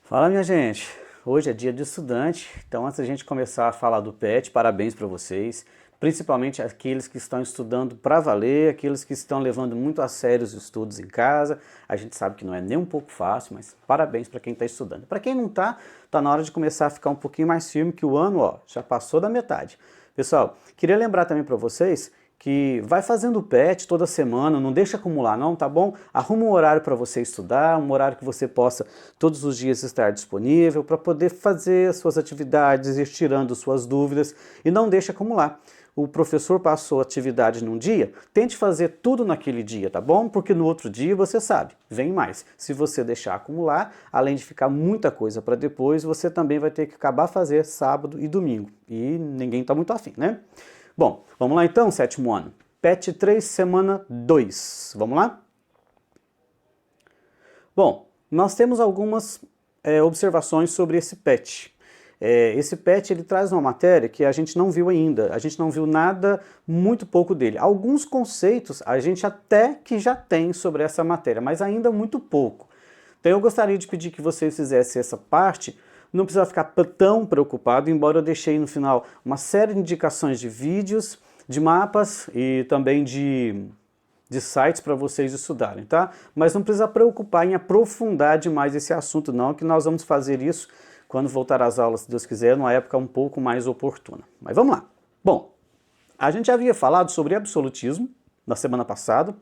Fala, minha gente! Hoje é dia de estudante, então antes da gente começar a falar do PET, parabéns para vocês, principalmente aqueles que estão estudando para valer, aqueles que estão levando muito a sério os estudos em casa. A gente sabe que não é nem um pouco fácil, mas parabéns para quem está estudando. Para quem não está, tá na hora de começar a ficar um pouquinho mais firme, que o ano, ó, já passou da metade. Pessoal, queria lembrar também para vocês que vai fazendo o PET toda semana, não deixa acumular não, tá bom? Arruma um horário para você estudar, um horário que você possa todos os dias estar disponível para poder fazer suas atividades, ir tirando suas dúvidas e não deixe acumular. O professor passou atividade num dia, tente fazer tudo naquele dia, tá bom? Porque no outro dia você sabe, vem mais. Se você deixar acumular, além de ficar muita coisa para depois, você também vai ter que acabar fazer sábado e domingo. E ninguém está muito afim, né? Bom, vamos lá então, sétimo ano. PET 3, semana 2. Vamos lá? Bom, nós temos algumas observações sobre esse PET. Esse PET ele traz uma matéria que a gente não viu ainda, a gente não viu nada, muito pouco dele. Alguns conceitos a gente até que já tem sobre essa matéria, mas ainda muito pouco. Então eu gostaria de pedir que vocês fizessem essa parte. Não precisa ficar tão preocupado, embora eu deixei no final uma série de indicações de vídeos, de mapas e também de sites para vocês estudarem, tá? Mas não precisa preocupar em aprofundar demais esse assunto não, que nós vamos fazer isso quando voltar às aulas, se Deus quiser, numa época um pouco mais oportuna. Mas vamos lá. Bom, a gente havia falado sobre absolutismo na semana passada.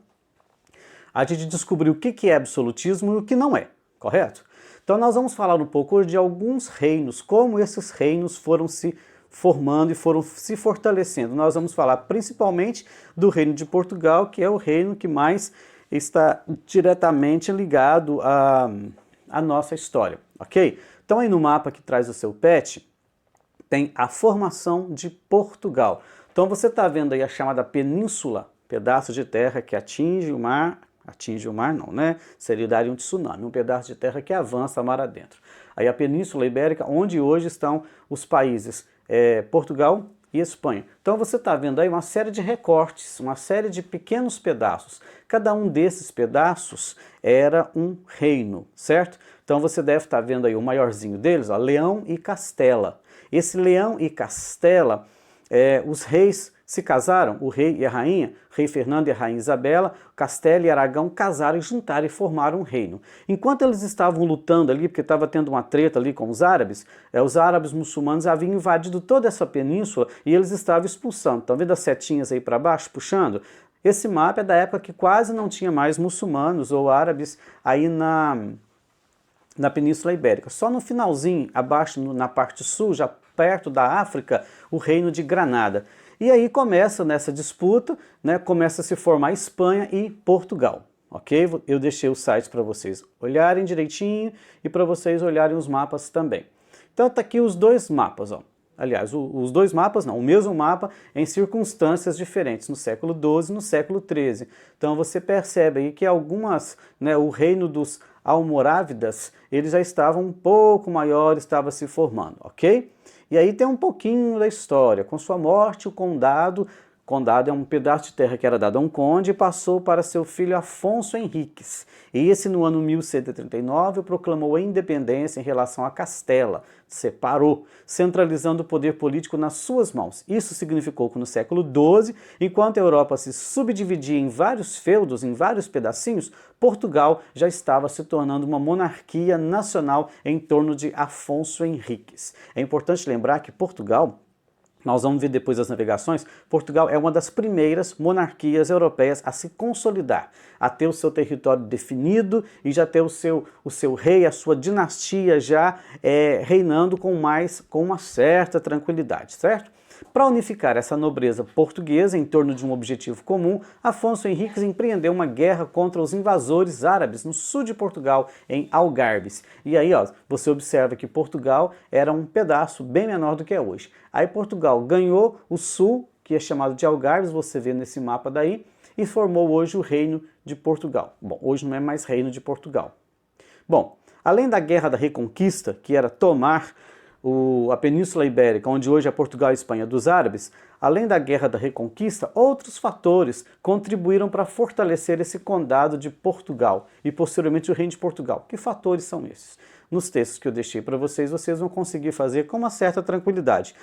A gente descobriu o que é absolutismo e o que não é, correto? Então nós vamos falar um pouco hoje de alguns reinos, como esses reinos foram se formando e foram se fortalecendo. Nós vamos falar principalmente do reino de Portugal, que é o reino que mais está diretamente ligado à nossa história, ok? Então aí no mapa que traz o seu PET, tem a formação de Portugal. Então você está vendo aí a chamada península, pedaço de terra que atinge o mar não, né? Seria daria um tsunami, um pedaço de terra que avança mar adentro. Aí a Península Ibérica, onde hoje estão os países Portugal e Espanha. Então você está vendo aí uma série de recortes, uma série de pequenos pedaços. Cada um desses pedaços era um reino, certo? Então você deve estar vendo aí o maiorzinho deles, ó, Leão e Castela. Esse Leão e Castela, os reis se casaram, o rei e a rainha, rei Fernando e a rainha Isabela, Castela e Aragão casaram e juntaram e formaram um reino. Enquanto eles estavam lutando ali, porque estava tendo uma treta ali com os árabes muçulmanos haviam invadido toda essa península e eles estavam expulsando. Estão vendo as setinhas aí para baixo, puxando? Esse mapa é da época que quase não tinha mais muçulmanos ou árabes aí na Península Ibérica. Só no finalzinho, abaixo, na parte sul, já perto da África, o reino de Granada. E aí começa nessa disputa, né, começa a se formar Espanha e Portugal, ok? Eu deixei o site para vocês olharem direitinho e para vocês olharem os mapas também. Então tá aqui os dois mapas, ó. Aliás, os dois mapas não, o mesmo mapa em circunstâncias diferentes, no século XII e no século XIII. Então você percebe aí que algumas, né, o reino dos almorávidas, eles já estavam um pouco maior, estava se formando, ok? E aí tem um pouquinho da história. Com sua morte, o condado é um pedaço de terra que era dado a um conde e passou para seu filho Afonso Henriques. E esse, no ano 1139, proclamou a independência em relação a Castela, separou, centralizando o poder político nas suas mãos. Isso significou que no século XII, enquanto a Europa se subdividia em vários feudos, em vários pedacinhos, Portugal já estava se tornando uma monarquia nacional em torno de Afonso Henriques. É importante lembrar que Portugal, nós vamos ver depois das navegações, Portugal é uma das primeiras monarquias europeias a se consolidar, a ter o seu território definido e já ter o seu rei, a sua dinastia já reinando com uma certa tranquilidade, certo? Para unificar essa nobreza portuguesa em torno de um objetivo comum, Afonso Henriques empreendeu uma guerra contra os invasores árabes no sul de Portugal, em Algarbes. E aí, ó, você observa que Portugal era um pedaço bem menor do que é hoje. Aí Portugal ganhou o sul, que é chamado de Algarbes, você vê nesse mapa daí, e formou hoje o Reino de Portugal. Bom, hoje não é mais Reino de Portugal. Bom, além da Guerra da Reconquista, que era tomar a Península Ibérica, onde hoje é Portugal e Espanha, dos árabes, além da Guerra da Reconquista, outros fatores contribuíram para fortalecer esse condado de Portugal e posteriormente o Reino de Portugal. Que fatores são esses? nos textos que eu deixei para vocês, vocês vão conseguir fazer com uma certa tranquilidade.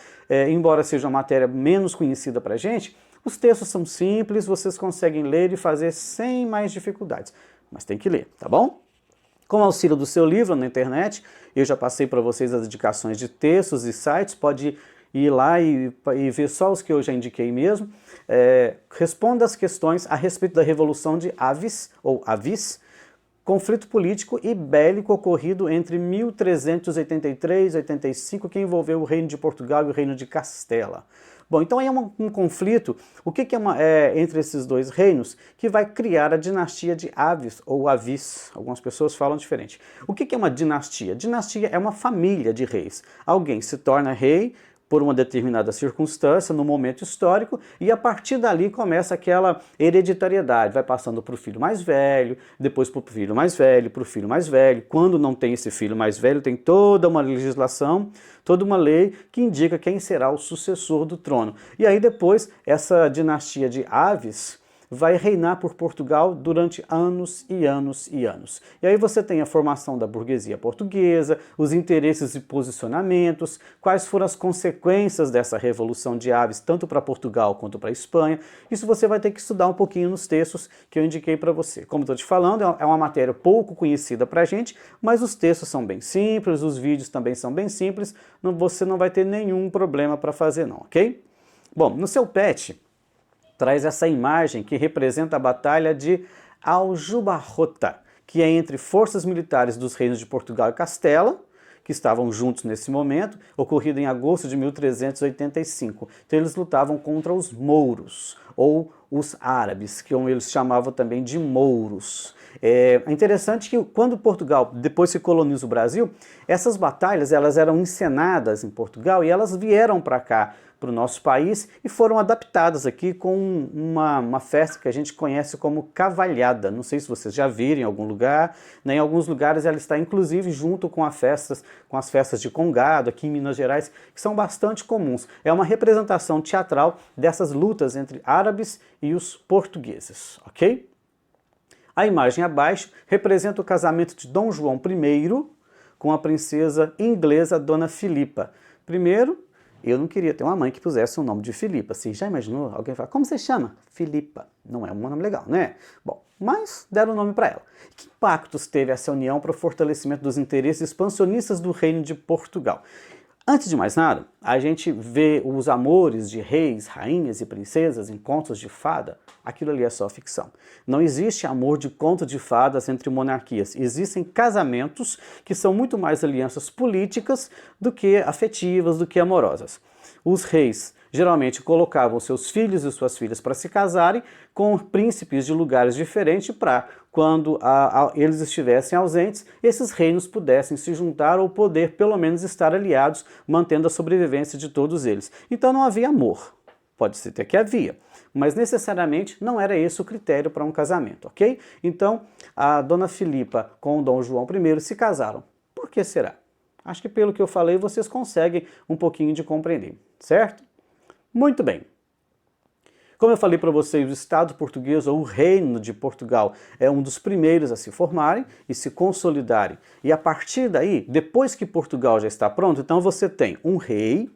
Embora seja uma matéria menos conhecida para a gente, os textos são simples, vocês conseguem ler e fazer sem mais dificuldades. Mas tem que ler, tá bom? Com o auxílio do seu livro na internet, eu já passei para vocês as indicações de textos e sites, pode ir lá e ver só os que eu já indiquei mesmo. Responda as questões a respeito da Revolução de Avis, ou Avis, conflito político e bélico ocorrido entre 1383 e 85, que envolveu o Reino de Portugal e o Reino de Castela. Bom, então aí é um conflito, o que é entre esses dois reinos, que vai criar a dinastia de Avis, ou Avis, algumas pessoas falam diferente. O que é uma dinastia? Dinastia é uma família de reis. Alguém se torna rei por uma determinada circunstância, no momento histórico, e a partir dali começa aquela hereditariedade, vai passando para o filho mais velho, depois para o filho mais velho, para o filho mais velho. Quando não tem esse filho mais velho, tem toda uma legislação, toda uma lei que indica quem será o sucessor do trono. E aí depois, essa dinastia de Avis vai reinar por Portugal durante anos e anos e anos. E aí você tem a formação da burguesia portuguesa, os interesses e posicionamentos, quais foram as consequências dessa Revolução de Aves, tanto para Portugal quanto para a Espanha. Isso você vai ter que estudar um pouquinho nos textos que eu indiquei para você. Como estou te falando, é uma matéria pouco conhecida para a gente, mas os textos são bem simples, os vídeos também são bem simples, você não vai ter nenhum problema para fazer não, ok? Bom, no seu PET, traz essa imagem que representa a Batalha de Aljubarrota, que é entre forças militares dos reinos de Portugal e Castela, que estavam juntos nesse momento, ocorrido em agosto de 1385. Então eles lutavam contra os mouros, ou os árabes, que eles chamavam também de mouros. É interessante que quando Portugal depois se coloniza o Brasil, essas batalhas elas eram encenadas em Portugal e elas vieram para cá, para o nosso país, e foram adaptadas aqui com uma festa que a gente conhece como cavalhada. Não sei se vocês já viram em algum lugar, né? Em alguns lugares ela está inclusive junto com as festas de Congado, aqui em Minas Gerais, que são bastante comuns. É uma representação teatral dessas lutas entre árabes e os portugueses, ok? A imagem abaixo representa o casamento de Dom João I com a princesa inglesa Dona Filipa. Primeiro, eu não queria ter uma mãe que pusesse o nome de Filipa. Você já imaginou? Alguém fala, como você chama? Filipa. Não é um nome legal, né? Bom, mas deram o nome para ela. Que impactos teve essa união para o fortalecimento dos interesses expansionistas do Reino de Portugal? Antes de mais nada, a gente vê os amores de reis, rainhas e princesas em contos de fada, aquilo ali é só ficção. Não existe amor de conto de fadas entre monarquias. Existem casamentos que são muito mais alianças políticas do que afetivas, do que amorosas. Os reis geralmente colocavam seus filhos e suas filhas para se casarem com príncipes de lugares diferentes para, quando eles estivessem ausentes, esses reinos pudessem se juntar ou poder pelo menos estar aliados, mantendo a sobrevivência de todos eles. Então não havia amor. Pode ser até que havia, mas necessariamente não era esse o critério para um casamento, ok? Então a Dona Filipa com o Dom João I se casaram. Por que será? Acho que pelo que eu falei vocês conseguem um pouquinho de compreender, certo? Muito bem. Como eu falei para vocês, o Estado português, ou o Reino de Portugal, é um dos primeiros a se formarem e se consolidarem. E a partir daí, depois que Portugal já está pronto, então você tem um rei,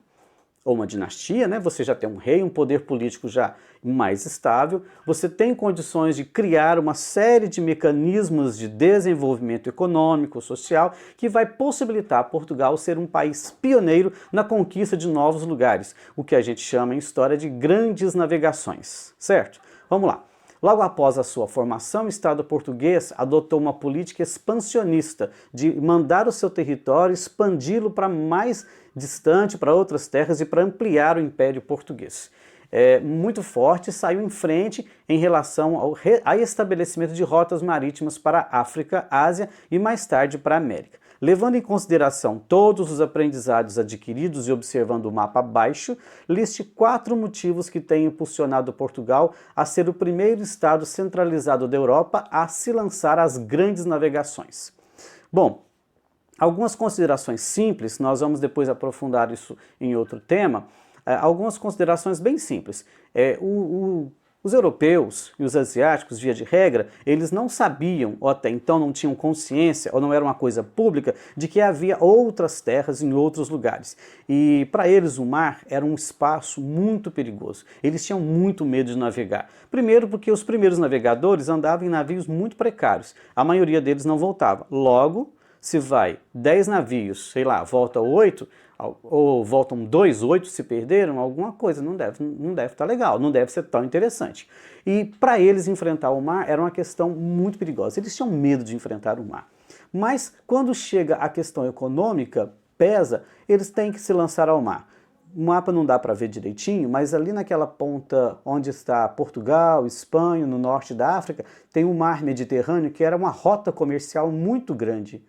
ou uma dinastia, né? Você já tem um rei, um poder político já mais estável, você tem condições de criar uma série de mecanismos de desenvolvimento econômico, social, que vai possibilitar Portugal ser um país pioneiro na conquista de novos lugares, o que a gente chama em história de grandes navegações, certo? Vamos lá. Logo após a sua formação, o Estado português adotou uma política expansionista de mandar o seu território, expandi-lo para mais distante, para outras terras e para ampliar o Império Português. Muito forte, saiu em frente em relação ao estabelecimento de rotas marítimas para a África, Ásia e mais tarde para a América. Levando em consideração todos os aprendizados adquiridos e observando o mapa abaixo, liste 4 motivos que têm impulsionado Portugal a ser o primeiro estado centralizado da Europa a se lançar às grandes navegações. Bom, algumas considerações simples, nós vamos depois aprofundar isso em outro tema, algumas considerações bem simples. Os europeus e os asiáticos, via de regra, eles não sabiam, ou até então não tinham consciência, ou não era uma coisa pública, de que havia outras terras em outros lugares. E para eles o mar era um espaço muito perigoso. Eles tinham muito medo de navegar. Primeiro porque os primeiros navegadores andavam em navios muito precários. A maioria deles não voltava. Logo, se vai 10 navios, sei lá, volta 8, ou voltam 2, 8 se perderam, alguma coisa não deve estar legal, não deve ser tão interessante. E para eles enfrentar o mar era uma questão muito perigosa, eles tinham medo de enfrentar o mar. Mas quando chega a questão econômica, pesa, eles têm que se lançar ao mar. O mapa não dá para ver direitinho, mas ali naquela ponta onde está Portugal, Espanha, no norte da África, tem o mar Mediterrâneo, que era uma rota comercial muito grande.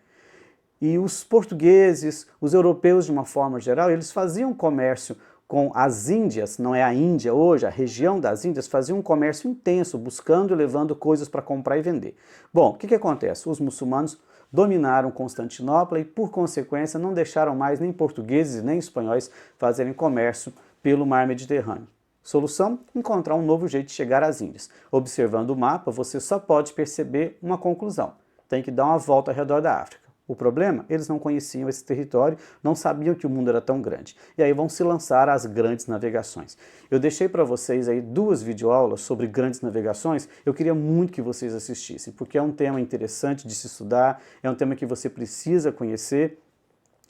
E os portugueses, os europeus de uma forma geral, eles faziam comércio com as Índias, não é a Índia hoje, a região das Índias, faziam um comércio intenso, buscando e levando coisas para comprar e vender. Bom, o que acontece? Os muçulmanos dominaram Constantinopla e, por consequência, não deixaram mais nem portugueses nem espanhóis fazerem comércio pelo mar Mediterrâneo. Solução? Encontrar um novo jeito de chegar às Índias. Observando o mapa, você só pode perceber uma conclusão. Tem que dar uma volta ao redor da África. O problema? Eles não conheciam esse território, não sabiam que o mundo era tão grande. E aí vão se lançar às grandes navegações. Eu deixei para vocês aí 2 videoaulas sobre grandes navegações. Eu queria muito que vocês assistissem, porque é um tema interessante de se estudar, é um tema que você precisa conhecer.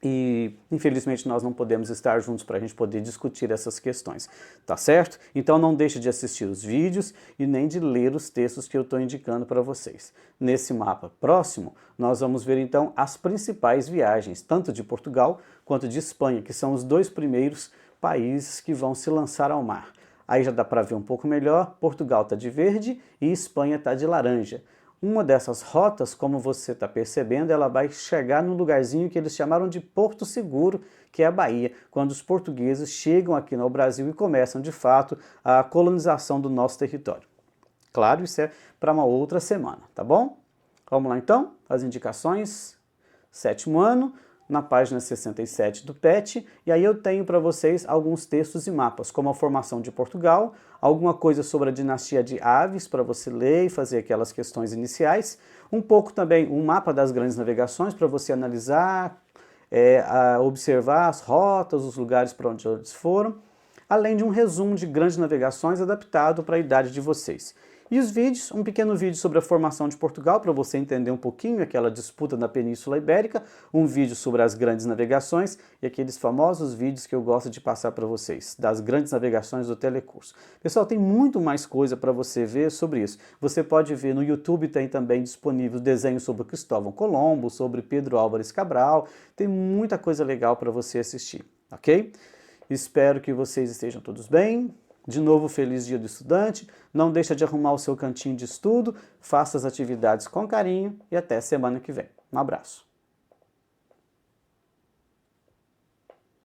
E, infelizmente, nós não podemos estar juntos para a gente poder discutir essas questões, tá certo? Então não deixe de assistir os vídeos e nem de ler os textos que eu estou indicando para vocês. Nesse mapa próximo, nós vamos ver então as principais viagens, tanto de Portugal quanto de Espanha, que são os 2 primeiros países que vão se lançar ao mar. Aí já dá para ver um pouco melhor, Portugal está de verde e Espanha está de laranja. Uma dessas rotas, como você está percebendo, ela vai chegar no lugarzinho que eles chamaram de Porto Seguro, que é a Bahia, quando os portugueses chegam aqui no Brasil e começam, de fato, a colonização do nosso território. Claro, isso é para uma outra semana, tá bom? Vamos lá então, as indicações. 7º ano, na página 67 do PET, e aí eu tenho para vocês alguns textos e mapas, como a formação de Portugal, alguma coisa sobre a dinastia de Aves, para você ler e fazer aquelas questões iniciais, um pouco também um mapa das grandes navegações, para você analisar, observar as rotas, os lugares para onde eles foram, além de um resumo de grandes navegações adaptado para a idade de vocês. E os vídeos, um pequeno vídeo sobre a formação de Portugal, para você entender um pouquinho aquela disputa na Península Ibérica, um vídeo sobre as grandes navegações e aqueles famosos vídeos que eu gosto de passar para vocês, das grandes navegações do telecurso. Pessoal, tem muito mais coisa para você ver sobre isso. Você pode ver no YouTube, tem também disponível desenhos sobre Cristóvão Colombo, sobre Pedro Álvares Cabral, tem muita coisa legal para você assistir, ok? Espero que vocês estejam todos bem. De novo, feliz dia do estudante, não deixa de arrumar o seu cantinho de estudo, faça as atividades com carinho e até semana que vem. Um abraço.